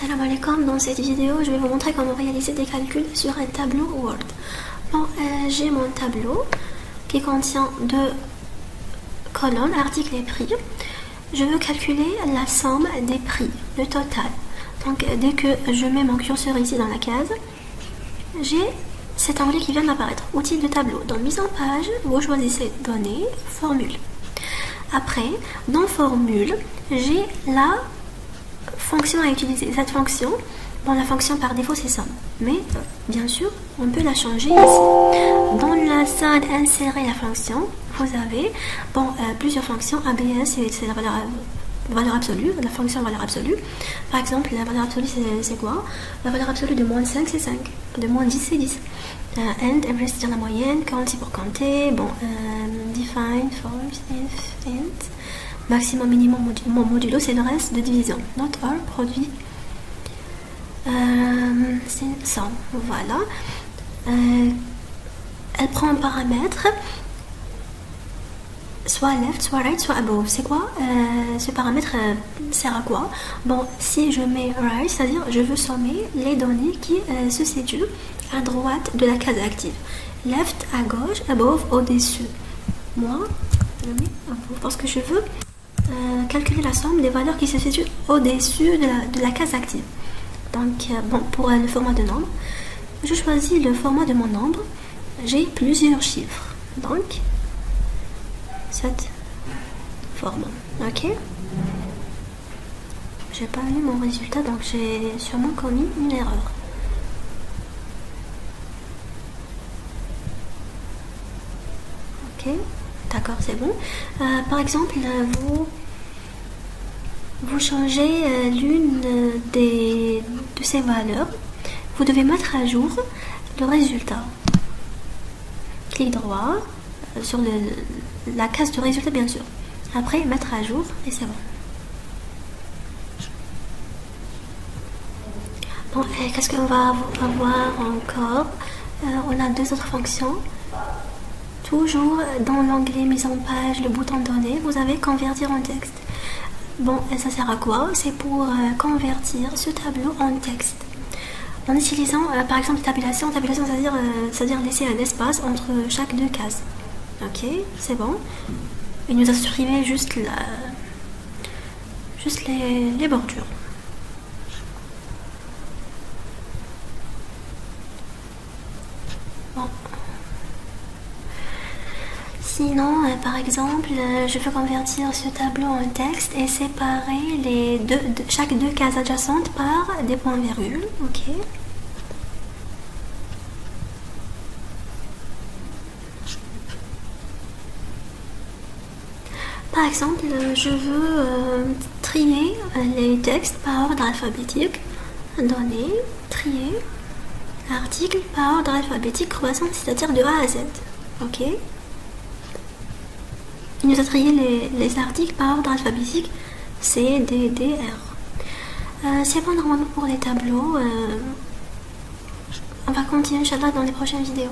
Salam alaikum, dans cette vidéo je vais vous montrer comment réaliser des calculs sur un tableau Word. Bon, j'ai mon tableau qui contient deux colonnes, articles et prix. Je veux calculer la somme des prix, le total. Donc dès que je mets mon curseur ici dans la case, j'ai cet onglet qui vient d'apparaître, outils de tableau. Dans mise en page, vous choisissez données, formule. Après, dans formule, j'ai la fonction à utiliser. Cette fonction, bon, la fonction par défaut c'est somme, mais bien sûr on peut la changer ici. Dans la salle insérer la fonction, vous avez plusieurs fonctions. ABS, c'est la valeur absolue, la fonction valeur absolue. Par exemple, la valeur absolue c'est quoi? La valeur absolue de moins 5 c'est 5, de moins 10 c'est 10. And, average c'est-à-dire la moyenne, count c'est pour compter, define, force, if, int. Maximum, minimum, modulo, c'est le reste de division. Not all, produit, c'est 100. Voilà. Elle prend un paramètre, soit left, soit right, soit above. C'est quoi ce paramètre sert à quoi? Bon, si je mets right, c'est-à-dire je veux sommer les données qui se situent à droite de la case active. Left à gauche, above au-dessus. Moi, je mets above parce que je veux calculer la somme des valeurs qui se situent au-dessus de la case active. Donc, pour le format de nombre, je choisis le format de mon nombre. J'ai plusieurs chiffres. Donc, cette forme. Ok? J'ai pas eu mon résultat, donc j'ai sûrement commis une erreur. Ok? D'accord, c'est bon. Par exemple, vous changez l'une de ces valeurs. Vous devez mettre à jour le résultat. Clic droit sur la case du résultat, bien sûr. Après, mettre à jour et c'est bon. Bon, qu'est-ce qu'on va avoir encore? On a deux autres fonctions. Toujours dans l'onglet mise en page, le bouton données, vous avez convertir en texte. Bon, et ça sert à quoi? C'est pour convertir ce tableau en texte. En utilisant par exemple tabulation, c'est-à-dire laisser un espace entre chaque deux cases. Ok, c'est bon. Il nous a supprimé juste les bordures. Bon. Sinon, par exemple, je veux convertir ce tableau en texte et séparer chaque deux cases adjacentes par des points-virgules. Ok. Par exemple, je veux trier les textes par ordre alphabétique. Données, trier, article par ordre alphabétique croissant, c'est-à-dire de A à Z. Ok. Il nous a trié les articles par ordre alphabétique C, D, D, R. C'est bon normalement pour les tableaux. On va continuer, Inch'Allah, dans les prochaines vidéos.